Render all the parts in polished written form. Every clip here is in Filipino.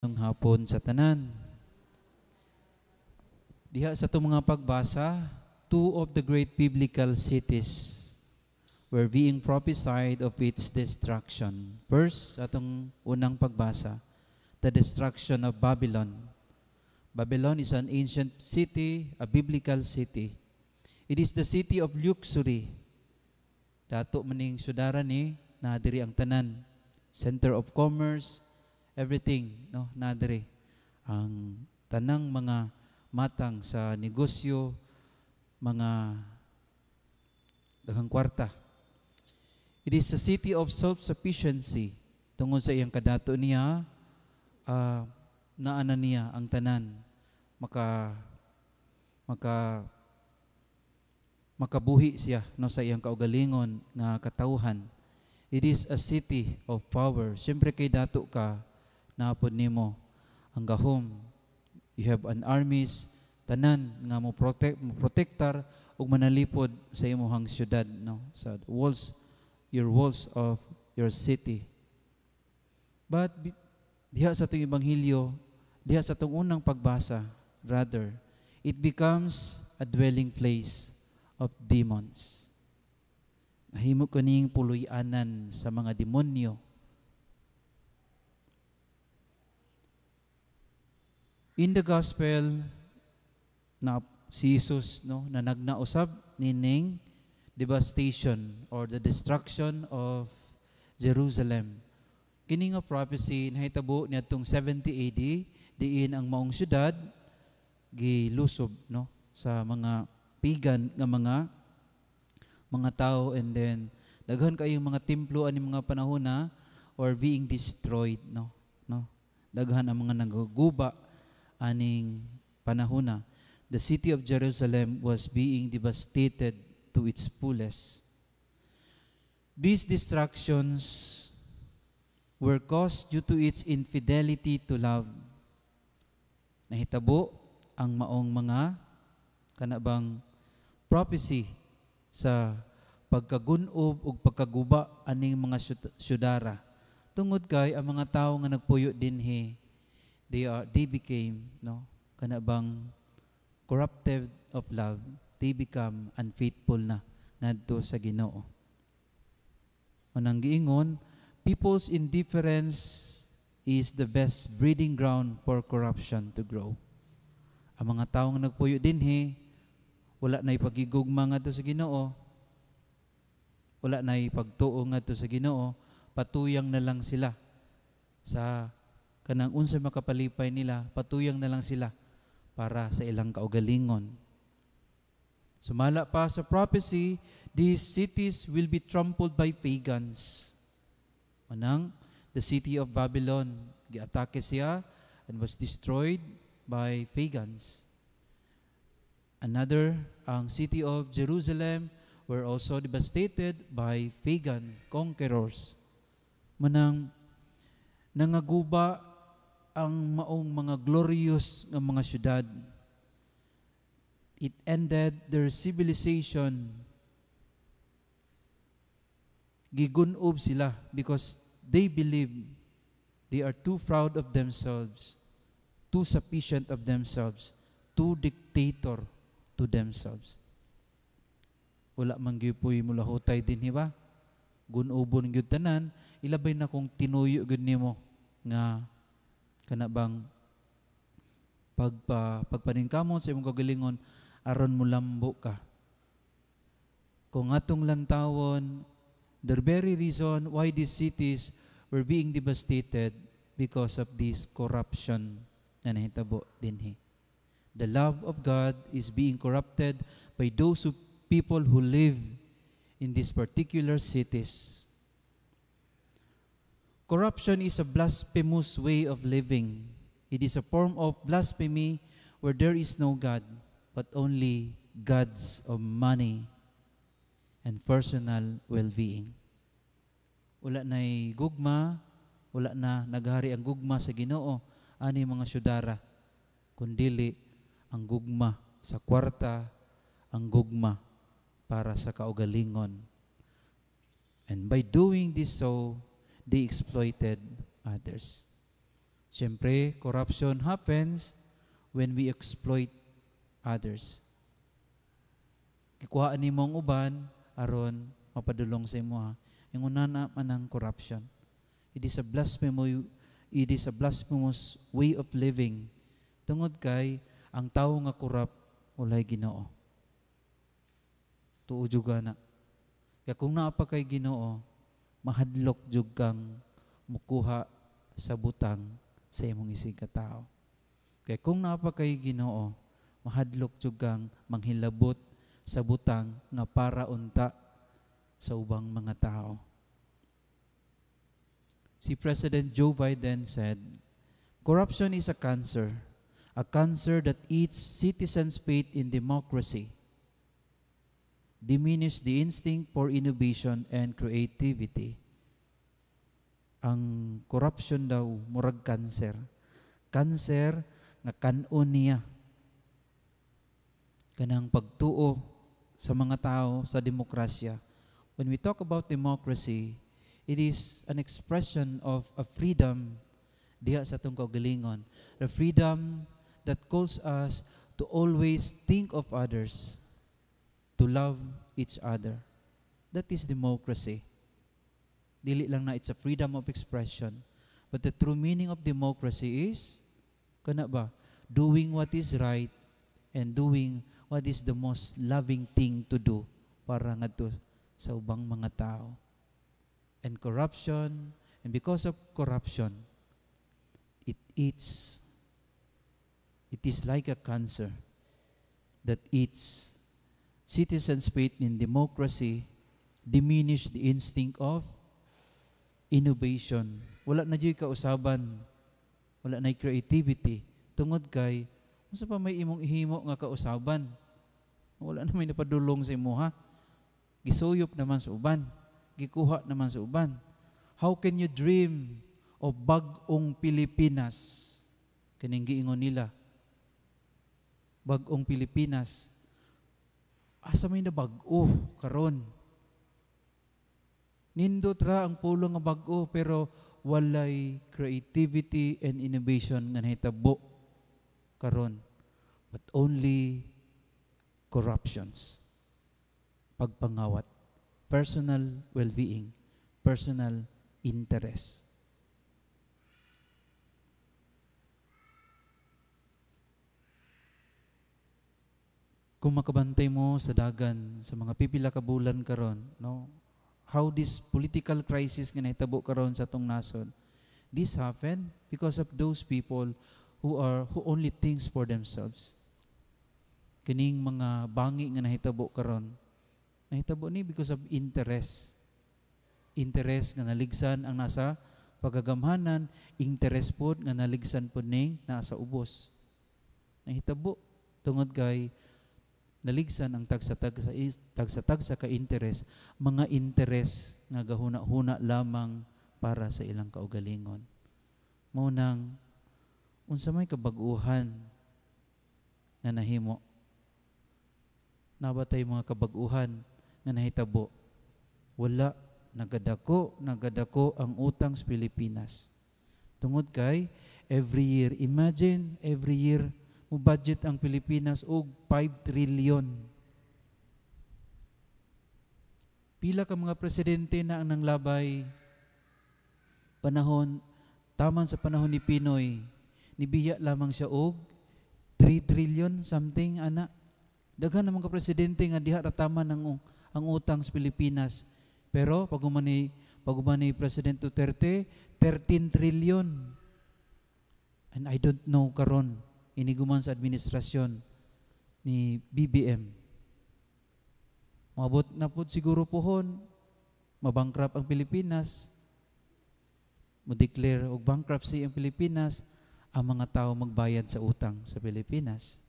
Ng hapon sa tanan. Diha sa itong mga pagbasa, two of the great biblical cities were being prophesied of its destruction. First, atong unang pagbasa, the destruction of Babylon. Babylon is an ancient city, a biblical city. It is the city of luxury. Dato maning sudara ni nadiri ang tanan, center of commerce, everything, no, nadiri ang tanang mga matang sa negosyo, mga daghang kwarta. It is a city of self-sufficiency. Tungod sa iyang kadato niya, naana niya ang tanan makabuhi siya no sa iyang kaugalingon nga katawhan. It is a city of power. Siyempre kay dato ka, naapod nimo ang gahom. You have an armies, tanan nga mo protektar ug manalipod sa imong syudad, no, sa walls, your walls of your city. But diha sa atong ebanghelyo, diha sa atong unang pagbasa, rather, it becomes a dwelling place of demons. Nahimo kaning puloy-anan sa mga demonyo. In the gospel na si Jesus, no, na nagnausab nining devastation or the destruction of Jerusalem. Kini nga prophecy nahitabo niadtong 70 AD diin ang maong syudad gilusob, no, sa mga pagan nga mga tao, and then daghan kayong mga templo ani mga panahona or being destroyed, no. Daghan ang mga nagaguba aning panahona. The city of Jerusalem was being devastated to its fullest. These destructions were caused due to its infidelity to love. Nahitabo ang maong mga kanabang prophecy sa pagkagunob ug pagkaguba aning mga syudara. Tungod kay ang mga tawo nga nagpuyo dinhi, they became, no, kanabang corrupted of love. They become unfaithful na ngadto sa Ginoo. Manang giingon, people's indifference is the best breeding ground for corruption to grow. Ang mga tawo nga nagpuyo dinhi, wala na'y pagigugma ngadto sa Ginoo, wala na'y pagtuo ngadto sa Ginoo, patuyang na lang sila sa kanang unsa makapalipay nila, patuyang na lang sila para sa ilang kaugalingon. Sumala pa sa prophecy, these cities will be trampled by pagans. Manang, the city of Babylon, giatake siya and was destroyed by pagans. Another, ang city of Jerusalem were also devastated by pagans, conquerors. Manang, nangaguba ang maong mga glorious ng mga syudad. It ended their civilization. Gigunob sila because they believe they are too proud of themselves, too sufficient of themselves, too dictator to themselves. Wala man gyupoy mulahutay din, ba? Gunubon gyud tanan, ilabay na kung tinuyo gyud nimo nga kanabang pagpaningkamon sa imong kagalingon aron mulambo ka. Kung atong lantawon, the very reason why these cities were being devastated because of this corruption na nahitabo dinhi. The love of God is being corrupted by those people who live in these particular cities. Corruption is a blasphemous way of living. It is a form of blasphemy where there is no God, but only gods of money and personal well-being. Wala na'y gugma, wala na naghari ang gugma sa Ginoo ani mga syudara, kundili ang gugma sa kwarta, ang gugma para sa kaugalingon. And by doing this so, they exploited others. Siyempre, corruption happens when we exploit others. Kikuhaan ni mong uban, aron mapadulong sa imo ha. Yung una naman ang corruption. It is a blasphemous way of living. Tungod kay, ang tao nga corrupt, walay Ginoo. Tuo juga na. Kaya kung naapa kay Ginoo, mahadlok jud kang mukuha sa butang sa imong isig ka tao. Kaya kung naapa kay Ginoo, mahadlok jud kang manghilabot sa butang nga para unta sa ubang mga tao. Si President Joe Biden said, "Corruption is a cancer that eats citizens' faith in democracy, diminish the instinct for innovation and creativity." Ang corruption daw, murag cancer. Cancer nga kanon niya. Kanang pagtuo sa mga tao sa demokrasya. When we talk about democracy, it is an expression of a freedom diha sa atong kaugalingon. The freedom that calls us to always think of others, to love each other. That is democracy. Dili lang na it's a freedom of expression. But the true meaning of democracy is, kana ba, doing what is right and doing what is the most loving thing to do para ngadto sa ubang mga tao. And corruption, and because of corruption, it is like a cancer that eats citizens' faith in democracy, diminish the instinct of innovation. Wala na diya'y kausaban, wala na'y creativity. Tungod kay, unsa pa may imong ihimo nga kausaban? Wala na may napadulong sa imo ha. Gisuyop naman sa uban. Gikuha naman sa uban. How can you dream of bag-ong Pilipinas? Kaning giingon nila. Bag-ong Pilipinas. Asa may na bag-o karon? Nindot ra ang pulong nga bag-o pero walay creativity and innovation nga nahitabo karon. But only corruptions. Pagpangawat. Personal well-being. Personal interest. Kung makabantay mo sa dagan, sa mga pipila ka bulan karon, no? How this political crisis nga nahitabo karon sa atong nasod. This happened because of those people who only thinks for themselves. Kining mga bangi nga nahitabo karon, nahitabo ni because of interest. Interest nga naligsan ang nasa pagagamhanan, interest pod nga naligsan pod ning nasa ubos. Nahitabo tungod kay naligsan ang tagsa-tagsa ka interest, mga interest nga gahuna-huna lamang para sa ilang kaugalingon. Munang unsa may kabag-uhan nga nahimo. Nabatay mga kabag-uhan nga nahitabo. Wala, nagadako ang utang sa Pilipinas. Tungod kay every year, imagine every year mo budget ang Pilipinas og 5 trillion. Pila ka mga presidente na ang nanglabay panahon, taman sa panahon ni Pinoy, nibiya lamang siya og 3 trillion something, ana. Daghan naman ka presidente nga diha rataman ang utang sa Pilipinas. Pero paguman ni President Duterte, 13 trillion. And I don't know karon iniguman sa administrasyon ni BBM. Mabot na po siguro pohon, mabankrupt ang Pilipinas, mo-declare og bankruptcy ang Pilipinas, ang mga tao magbayad sa utang sa Pilipinas.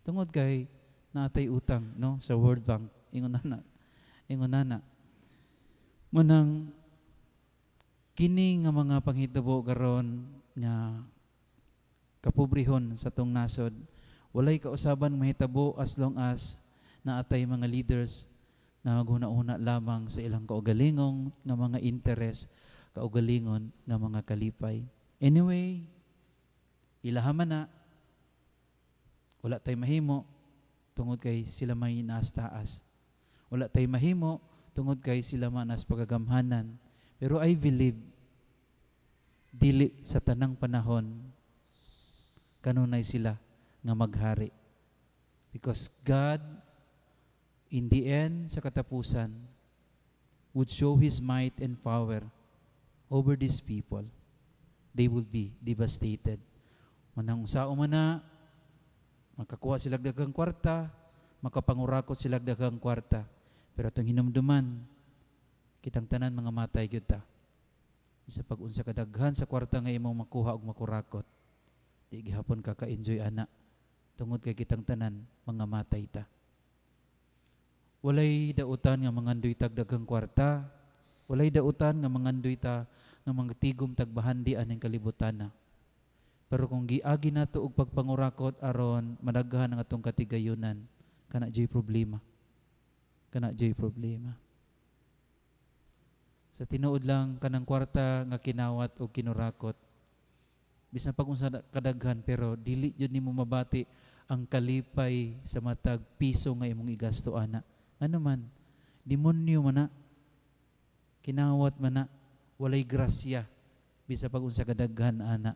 Tungod kay natay utang no sa World Bank, ingon na. Manang kini nga mga panghitabo karon nga kapobrehon sa tong nasod, walay kausaban mahitabo as long as naatay mga leaders na maghuna-una lamang sa ilang kaugalingong nga mga interes, kaugalingon nga mga kalipay. Anyway, ilahaman na, wala tay mahimo, tungod kay sila may naas-taas. Wala tay mahimo, tungod kay sila manas pagagamhanan. Pero I believe, dili sa tanang panahon, kanunay sila nga maghari. Because God, in the end, sa katapusan, would show His might and power over these people. They will be devastated. Manang sao man na, makakuha sila daghang kwarta, makapangurakot sila daghang kwarta. Pero itong hinumduman, kitang tanan mga matay gyud ta. Isa pag-unsa kadaghan sa kwarta nga imong makuha og makurakot, di gihapon ka ka-enjoy ana. Tungod kay kitang tanan mga matay ta. Walay dautan nga mangandoy tag daghang kwarta, walay dautan nga mangandoy ta nga mga tigom tagbahandi aning kalibutana. Pero kung giagi nato og pagpangurakot aron madaghan ang atong katigayunan, kana jay problema. Kana jay problema. Sa tinuod lang kanang kwarta nga kinawat o kinurakot, bisan pag unsa kadaghan pero dili jud nimo mabati ang kalipay sa matag piso nga imong igasto ana. Ano man, demonyo man na, kinawat man na, walay grasya bisa pag unsa kadaghan ana.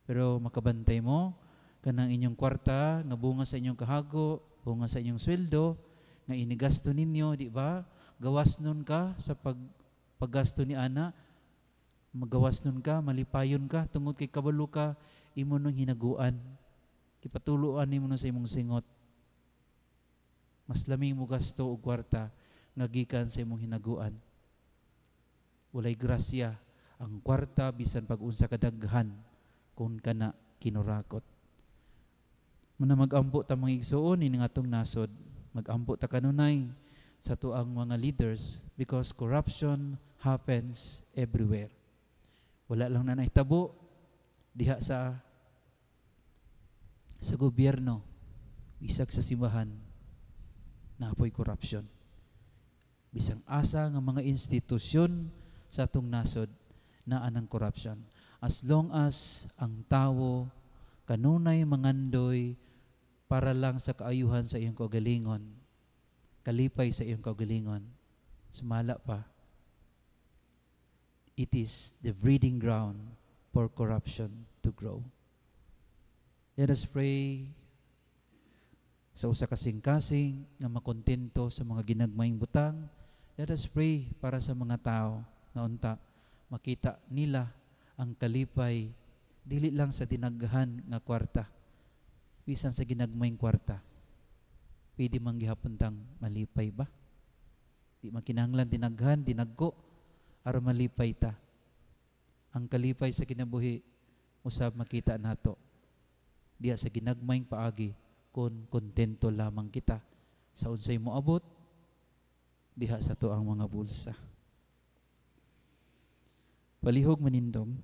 Pero makabantay mo kanang inyong kwarta nga bunga sa inyong kahago, bunga sa inyong sweldo nga inigasto ninyo, di ba? Gawas nun ka sa paggasto ni ana, magawas nun ka, malipayon ka, tungod kay kabalo ka, imo nung hinaguan. Ipatuluan nimo na sa imong singot. Mas laming mo gasto og kwarta nga gikan sa imong hinaguan. Walay grasya ang kwarta bisan pag-unsa kadaghan kung kana kinurakot. Muna mag-ampo ta mga igsuon ini nga atong nasod. Mag-ampo ta kanunay sa tuang mga leaders because corruption happens everywhere. Wala lang na naitabo diha sa gobyerno, bisag sa simbahan, naapoy corruption. Bisang asa nga mga institusyon sa atong nasod na anang corruption. As long as ang tawo kanunay mangandoy para lang sa kaayuhan sa iyong kaugalingon, kalipay sa iyong kaugalingon, sumala pa, it is the breeding ground for corruption to grow. Let us pray sa usa kasing-kasing nga makontento sa mga ginagmayng butang. Let us pray para sa mga tao na unta makita nila ang kalipay dili lang sa dinaghan nga kwarta, bisan sa ginagmayng kwarta. Pwede man gihapon tang malipay ba? Di man kinahanglan dinaghan, dinagko aron malipay ta. Ang kalipay sa kinabuhi usab makita nato diya sa ginagmayng paagi kun kontento lamang kita sa unsay moabot diha sa tuang mga bulsa. Palihog manindom